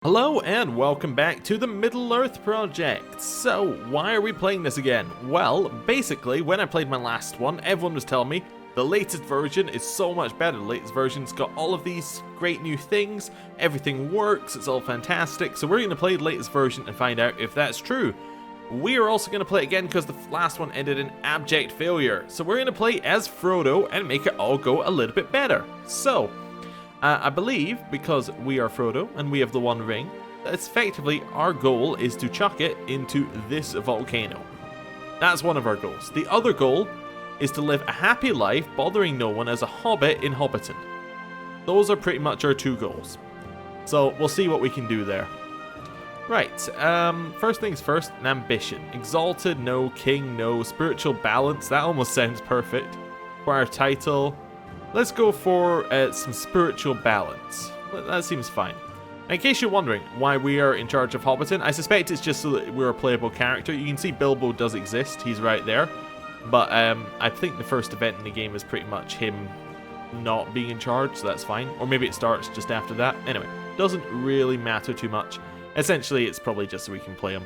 Hello and welcome back to the Middle-earth project. So, why are we playing this again? Well, basically, when I played my last one, everyone was telling me the latest version is so much better. The latest version's got all of these great new things, everything works, it's all fantastic. So we're going to play the latest version and find out if that's true. We are also going to play it again because the last one ended in abject failure. So we're going to play as Frodo and make it all go a little bit better. So, I believe, because we are Frodo and we have the One Ring, that effectively our goal is to chuck it into this volcano. That's one of our goals. The other goal is to live a happy life, bothering no one as a hobbit in Hobbiton. Those are pretty much our two goals. So we'll see what we can do there. Right, first things first, an ambition. Exalted, no. King, no. Spiritual balance, that almost sounds perfect. For our title, let's go for some spiritual balance. That seems fine. In case you're wondering why we are in charge of Hobbiton, I suspect it's just so that we're a playable character. You can see Bilbo does exist, he's right there. But I think the first event in the game is pretty much him not being in charge, so that's fine. Or maybe it starts just after that. Anyway, doesn't really matter too much. Essentially, it's probably just so we can play him.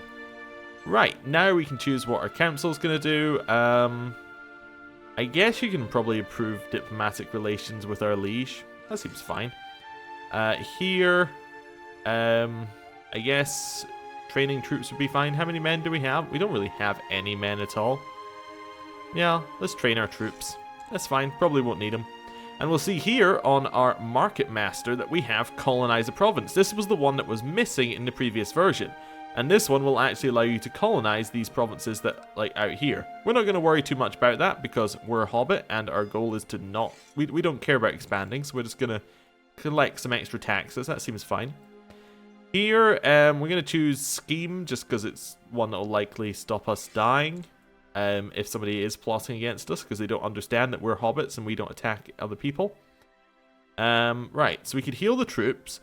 Right, now we can choose what our council's going to do. I guess you can probably improve diplomatic relations with our liege. That seems fine. Here, I guess training troops would be fine. How many men do we have? We don't really have any men at all. Yeah, let's train our troops. That's fine. Probably won't need them. And we'll see here on our Market Master that we have Colonize a Province. This was the one that was missing in the previous version. And this one will actually allow you to colonize these provinces that, like, out here. We're not going to worry too much about that because we're a hobbit and our goal is to not... We don't care about expanding, so we're just going to collect some extra taxes. That seems fine. Here, we're going to choose Scheme just because it's one that will likely stop us dying if somebody is plotting against us because they don't understand that we're hobbits and we don't attack other people. Right, so we could heal the troops.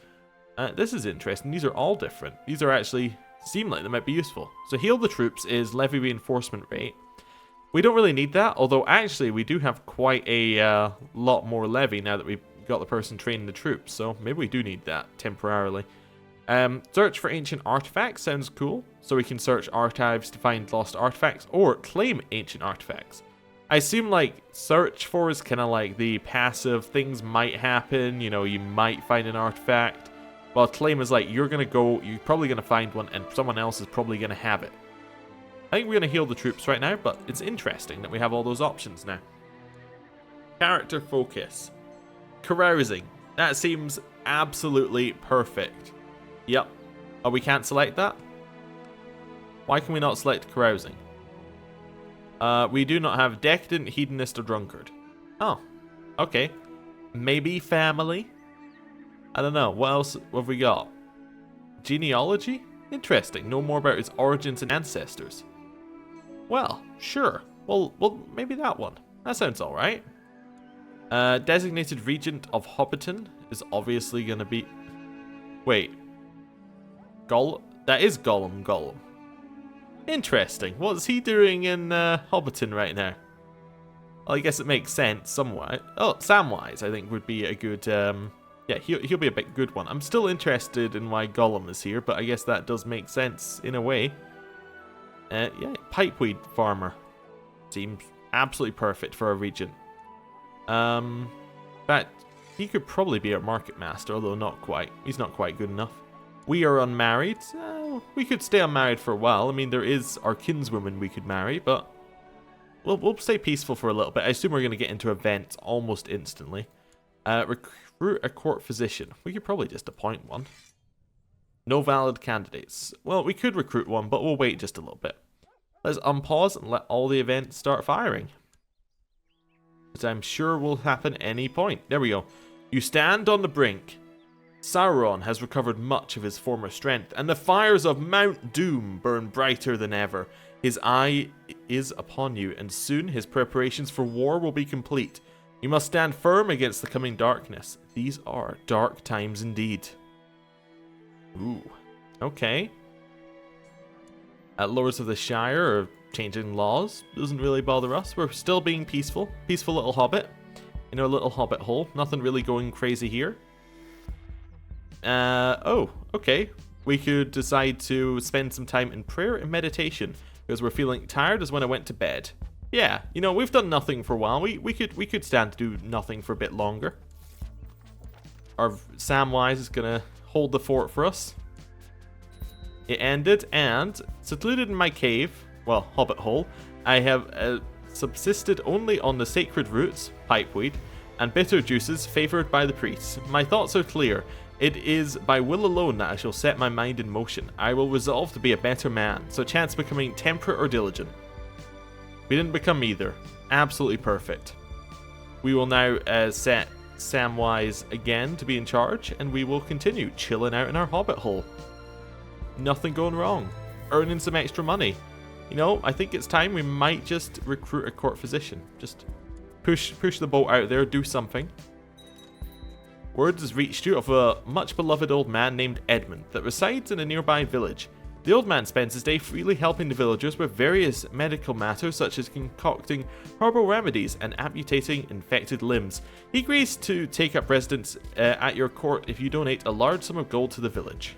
This is interesting. These are all different. These are actually... seem like they might be useful. So heal the troops is levy reinforcement rate. We don't really need that, although actually we do have quite a lot more levy now that we've got the person training the troops, so maybe we do need that temporarily. Search for ancient artifacts sounds cool, so we can search archives to find lost artifacts or claim ancient artifacts. I assume like search for is kind of like the passive things might happen, you know, you might find an artifact. Well, claim is like, you're probably going to find one, and someone else is probably going to have it. I think we're going to heal the troops right now, but it's interesting that we have all those options now. Character focus. Carousing. That seems absolutely perfect. Yep. Oh, we can't select that? Why can we not select carousing? We do not have decadent, hedonist, or drunkard. Oh, okay. Maybe family? I don't know. What else have we got? Genealogy? Interesting. Know more about his origins and ancestors. Well, sure. Well, maybe that one. That sounds alright. Designated Regent of Hobbiton is obviously going to be... Wait. That is Gollum. Interesting. What's he doing in Hobbiton right now? Well, I guess it makes sense somewhat. Oh, Samwise, I think, would be a good... Yeah, he'll be a bit good one. I'm still interested in why Gollum is here, but I guess that does make sense in a way. Yeah, pipeweed farmer. Seems absolutely perfect for a regent. In fact, he could probably be our market master, although not quite. He's not quite good enough. We are unmarried. We could stay unmarried for a while. I mean, there is our kinswoman we could marry, but we'll stay peaceful for a little bit. I assume we're going to get into events almost instantly. Recruit a court physician. We could probably just appoint one. No valid candidates. Well, we could recruit one, but we'll wait just a little bit. Let's unpause and let all the events start firing. Which I'm sure will happen any point. There we go. You stand on the brink. Sauron has recovered much of his former strength, and the fires of Mount Doom burn brighter than ever. His eye is upon you, and soon his preparations for war will be complete. You must stand firm against the coming darkness. These are dark times indeed. Ooh, okay. Lords of the Shire are changing laws. Doesn't really bother us. We're still being peaceful. Peaceful little hobbit. In our little hobbit hole. Nothing really going crazy here. Oh, okay. We could decide to spend some time in prayer and meditation because we're feeling tired as when I went to bed. Yeah, you know, we've done nothing for a while. We could stand to do nothing for a bit longer. Our Samwise is gonna hold the fort for us. It ended, and secluded in my cave, well, hobbit hole, I have subsisted only on the sacred roots, pipeweed, and bitter juices favoured by the priests. My thoughts are clear. It is by will alone that I shall set my mind in motion. I will resolve to be a better man, so chance becoming temperate or diligent. We didn't become either. Absolutely perfect. We will now set Samwise again to be in charge, and we will continue chilling out in our hobbit hole. Nothing going wrong. Earning some extra money. You know, I think it's time we might just recruit a court physician. Just push the boat out there, do something. Word has reached you of a much beloved old man named Edmund that resides in a nearby village. The old man spends his day freely helping the villagers with various medical matters such as concocting herbal remedies and amputating infected limbs. He agrees to take up residence at your court if you donate a large sum of gold to the village.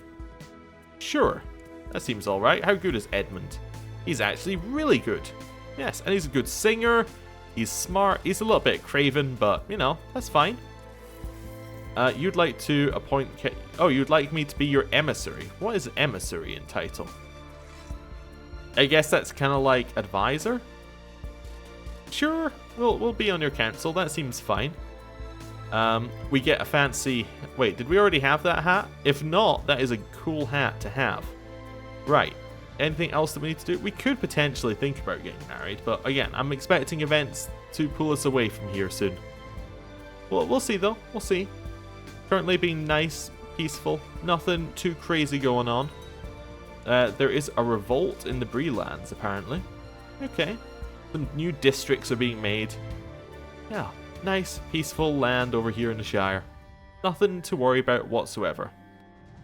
Sure, that seems alright. How good is Edmund? He's actually really good. Yes, and he's a good singer. He's smart. He's a little bit craven, but, you know, that's fine. You'd like to appoint... Oh, you'd like me to be your emissary. What is emissary in title? I guess that's kind of like advisor? Sure, we'll be on your council. That seems fine. We get a fancy... Wait, did we already have that hat? If not, that is a cool hat to have. Right. Anything else that we need to do? We could potentially think about getting married, but again, I'm expecting events to pull us away from here soon. Well, we'll see though. We'll see. Currently being nice, peaceful, nothing too crazy going on. There is a revolt in the Bree lands, apparently. Okay. Some new districts are being made. Yeah, nice, peaceful land over here in the Shire. Nothing to worry about whatsoever.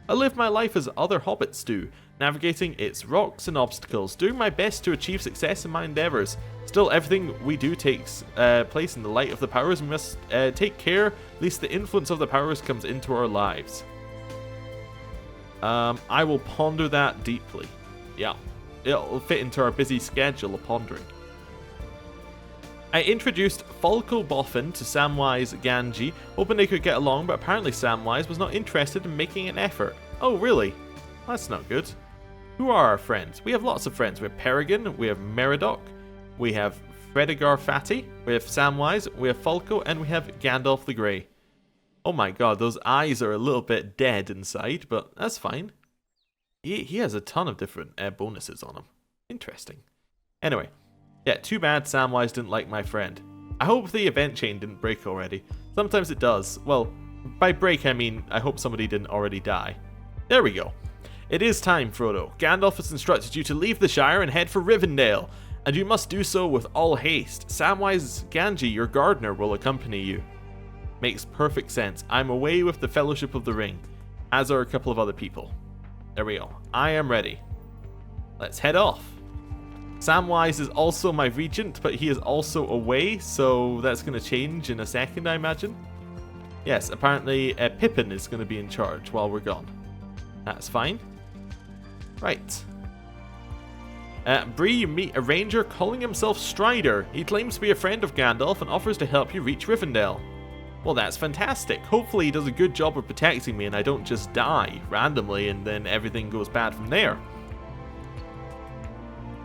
I live my life as other hobbits do, navigating its rocks and obstacles, doing my best to achieve success in my endeavours. Still, everything we do takes place in the light of the powers, and we must take care lest the influence of the powers comes into our lives. I will ponder that deeply. Yeah, it'll fit into our busy schedule of pondering. I introduced Falco Boffin to Samwise Gamgee, hoping they could get along, but apparently Samwise was not interested in making an effort. Oh, really? That's not good. Who are our friends? We have lots of friends. We have Peregrine, we have Meriadoc, we have Fredegar Fatty, we have Samwise, we have Falco, and we have Gandalf the Grey. Oh my god, those eyes are a little bit dead inside, but that's fine. He has a ton of different bonuses on him. Interesting. Anyway. Yeah, too bad Samwise didn't like my friend. I hope the event chain didn't break already. Sometimes it does. Well, by break I mean I hope somebody didn't already die. There we go. It is time, Frodo. Gandalf has instructed you to leave the Shire and head for Rivendell, and you must do so with all haste. Samwise Gamgee, your gardener, will accompany you. Makes perfect sense. I'm away with the Fellowship of the Ring, as are a couple of other people. There we go. I am ready. Let's head off. Samwise is also my regent, but he is also away, so that's going to change in a second, I imagine. Yes, apparently Pippin is going to be in charge while we're gone. That's fine. Right. Bree, you meet a ranger calling himself Strider. He claims to be a friend of Gandalf and offers to help you reach Rivendell. Well, that's fantastic. Hopefully he does a good job of protecting me and I don't just die randomly and then everything goes bad from there.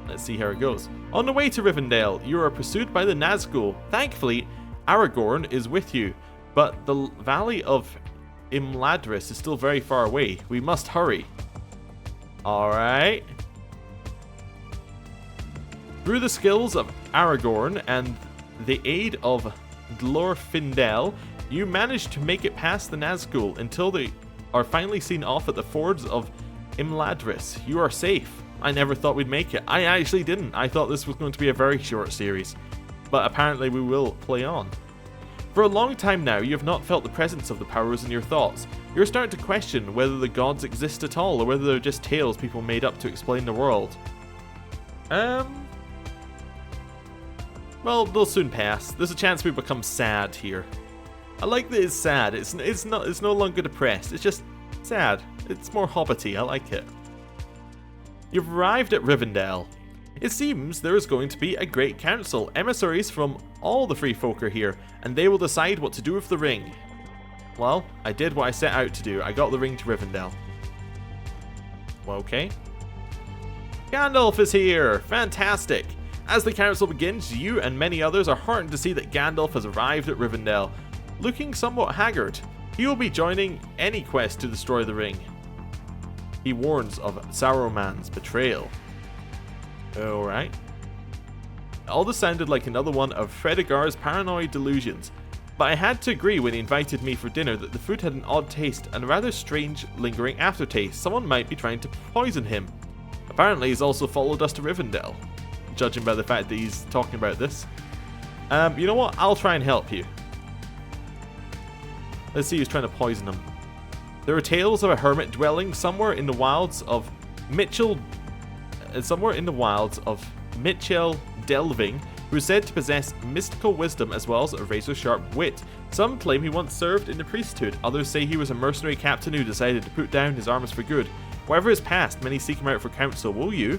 Let's see how it goes. On the way to Rivendell, you are pursued by the Nazgul. Thankfully, Aragorn is with you, but the Valley of Imladris is still very far away. We must hurry. Alright. Through the skills of Aragorn and the aid of Glorfindel, you manage to make it past the Nazgul until they are finally seen off at the fords of Imladris. You are safe. I never thought we'd make it. I actually didn't. I thought this was going to be a very short series. But apparently we will play on. For a long time now, you have not felt the presence of the powers in your thoughts. You're starting to question whether the gods exist at all, or whether they're just tales people made up to explain the world. Well, they'll soon pass. There's a chance we become sad here. I like that it's sad. It's no longer depressed. It's just Sad. It's more hobbity, I like it. You've arrived at Rivendell. It seems there is going to be a great council. Emissaries from all the free folk are here, and they will decide what to do with the ring. Well, I did what I set out to do. I got the ring to Rivendell. Well, okay. Gandalf is here! Fantastic! As the council begins, you and many others are heartened to see that Gandalf has arrived at Rivendell, looking somewhat haggard. He will be joining any quest to destroy the ring. He warns of Saruman's betrayal. Alright. All this sounded like another one of Fredegar's paranoid delusions, but I had to agree when he invited me for dinner that the food had an odd taste and a rather strange lingering aftertaste. Someone might be trying to poison him. Apparently he's also followed us to Rivendell, judging by the fact that he's talking about this. You know what? I'll try and help you. Let's see who's trying to poison him. There are tales of a hermit dwelling somewhere in the wilds of Mitchell Delving, who is said to possess mystical wisdom as well as a razor-sharp wit. Some claim he once served in the priesthood, others say he was a mercenary captain who decided to put down his arms for good. Whatever his past, many seek him out for counsel. Will you?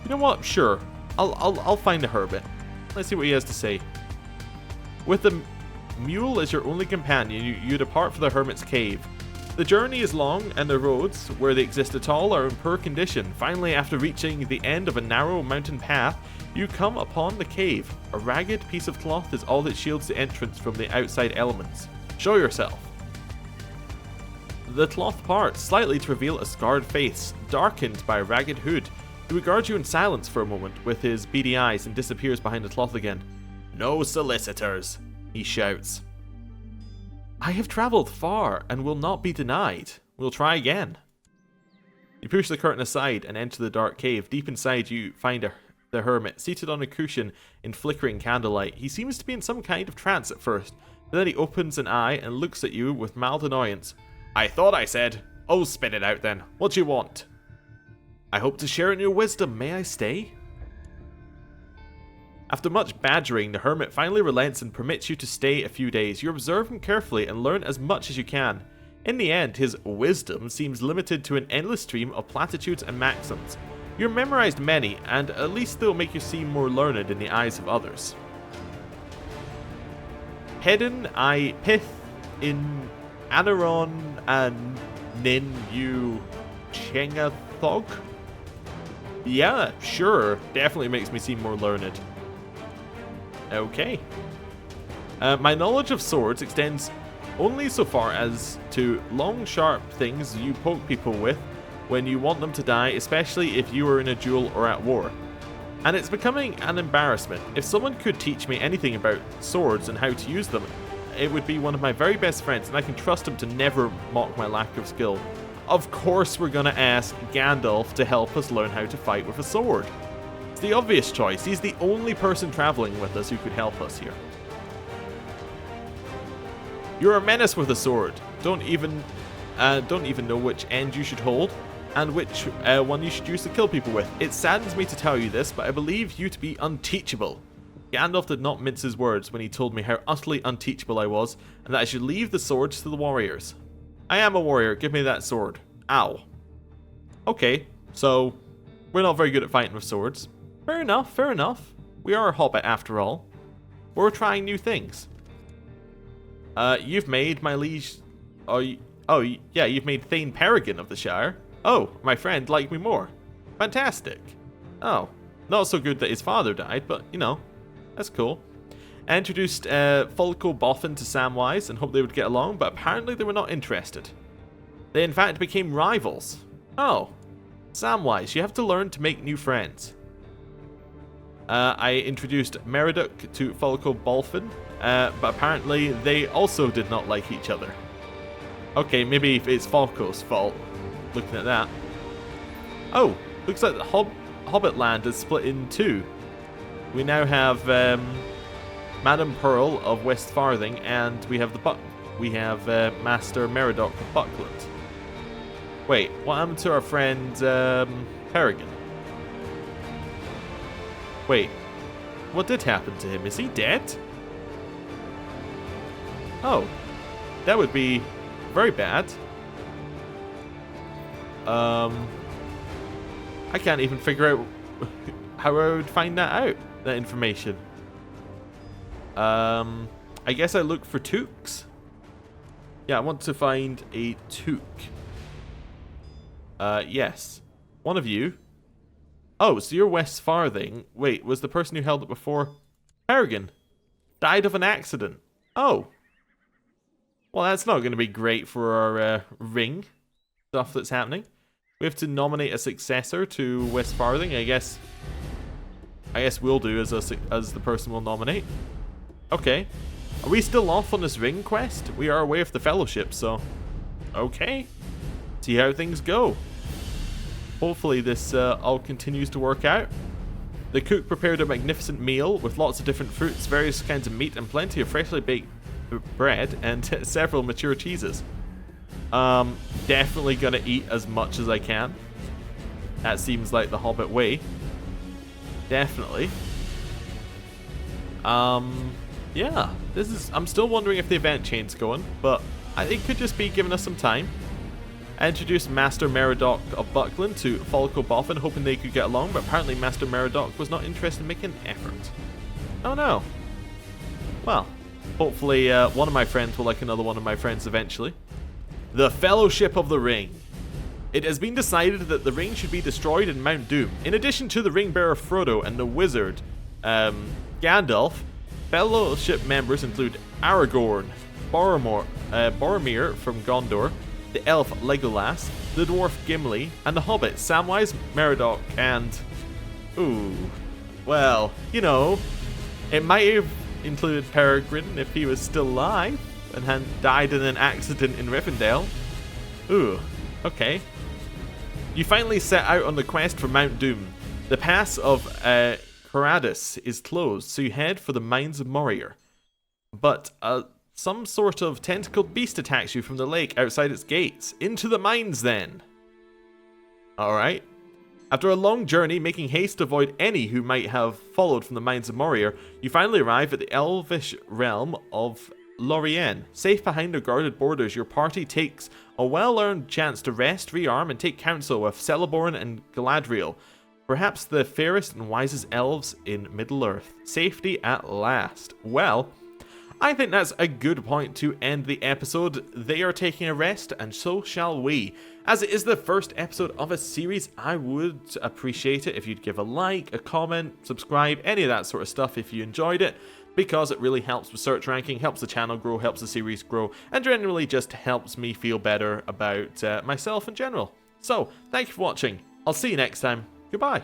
You know what? Sure. I'll find a hermit. Let's see what he has to say. With the mule as your only companion, you depart for the hermit's cave. The journey is long, and the roads, where they exist at all, are in poor condition. Finally, after reaching the end of a narrow mountain path, you come upon the cave. A ragged piece of cloth is all that shields the entrance from the outside elements. Show yourself. The cloth parts slightly to reveal a scarred face, darkened by a ragged hood. He regards you in silence for a moment with his beady eyes and disappears behind the cloth again. No solicitors, he shouts. I have travelled far and will not be denied. We'll try again. You push the curtain aside and enter the dark cave. Deep inside you find the hermit, seated on a cushion in flickering candlelight. He seems to be in some kind of trance at first, but then he opens an eye and looks at you with mild annoyance. I thought I said. Oh, spit it out then. What do you want? I hope to share in your wisdom. May I stay? After much badgering, the hermit finally relents and permits you to stay a few days. You observe him carefully and learn as much as you can. In the end, his wisdom seems limited to an endless stream of platitudes and maxims. You've memorized many, and at least they'll make you seem more learned in the eyes of others. Hedon I pith in Anaron and Nin you Chengathog? Yeah, sure. Definitely makes me seem more learned. Okay. My knowledge of swords extends only so far as to long, sharp things you poke people with when you want them to die, especially if you are in a duel or at war. And it's becoming an embarrassment. If someone could teach me anything about swords and how to use them, it would be one of my very best friends, and I can trust him to never mock my lack of skill. Of course we're gonna ask Gandalf to help us learn how to fight with a sword. It's the obvious choice. He's the only person traveling with us who could help us here. You're a menace with a sword. Don't even know which end you should hold, and which one you should use to kill people with. It saddens me to tell you this, but I believe you to be unteachable. Gandalf did not mince his words when he told me how utterly unteachable I was, and that I should leave the swords to the warriors. I am a warrior, give me that sword. Ow. Okay, so we're not very good at fighting with swords. Fair enough, fair enough. We are a hobbit after all. We're trying new things. You've made my liege... Oh yeah, you've made Thane Peregrine of the Shire. Oh, my friend liked me more. Fantastic. Oh, not so good that his father died, but, you know, that's cool. I introduced Folco Boffin to Samwise and hoped they would get along, but apparently they were not interested. They in fact became rivals. Oh, Samwise, you have to learn to make new friends. I introduced Meriduc to Folco Boffin, but apparently they also did not like each other. Okay, maybe it's Folco's fault, looking at that. Oh, looks like the Hobbit land is split in two. We now have Madame Pearl of West Farthing, and we have Master Meridoc of Buckland. Wait, what happened to our friend Peregrine? Wait, what did happen to him? Is he dead? Oh, that would be very bad. I can't even figure out how I would find that out, that information. I guess I look for toques. Yeah, I want to find a toque. Yes. One of you. Oh, so you're West Farthing. Wait, was the person who held it before Peregrine? Died of an accident. Oh. Well, that's not going to be great for our ring stuff that's happening. We have to nominate a successor to West Farthing. I guess we'll do as the person we'll nominate. Okay. Are we still off on this ring quest? We are away with the Fellowship, so... Okay. See how things go. Hopefully this all continues to work out. The cook prepared a magnificent meal with lots of different fruits, various kinds of meat, and plenty of freshly baked bread, and several mature cheeses. Definitely gonna eat as much as I can. That seems like the Hobbit way. Definitely. Yeah, I'm still wondering if the event chain's going, but it could just be giving us some time. I introduced Master Meriadoc of Buckland to Follicle Boffin, hoping they could get along, but apparently Master Meriadoc was not interested in making an effort. Oh no. Well, hopefully one of my friends will like another one of my friends eventually. The Fellowship of the Ring. It has been decided that the ring should be destroyed in Mount Doom. In addition to the ring bearer Frodo and the wizard Gandalf, Fellowship members include Aragorn, Boromir from Gondor, the elf Legolas, the dwarf Gimli, and the hobbit Samwise, Meriadoc, and... Ooh. Well, you know, it might have included Peregrine if he was still alive and hadn't died in an accident in Rivendell. Ooh, okay. You finally set out on the quest for Mount Doom. The pass of Caradus is closed, so you head for the Mines of Moria. But some sort of tentacled beast attacks you from the lake outside its gates. Into the mines then. Alright. After a long journey, making haste to avoid any who might have followed from the Mines of Moria, you finally arrive at the elvish realm of Lorien. Safe behind their guarded borders, your party takes a well-earned chance to rest, rearm, and take counsel with Celeborn and Galadriel, perhaps the fairest and wisest elves in Middle-earth. Safety at last. Well, I think that's a good point to end the episode. They are taking a rest, and so shall we. As it is the first episode of a series, I would appreciate it if you'd give a like, a comment, subscribe, any of that sort of stuff if you enjoyed it, because it really helps with search ranking, helps the channel grow, helps the series grow, and generally just helps me feel better about myself in general. So, thank you for watching. I'll see you next time. Goodbye.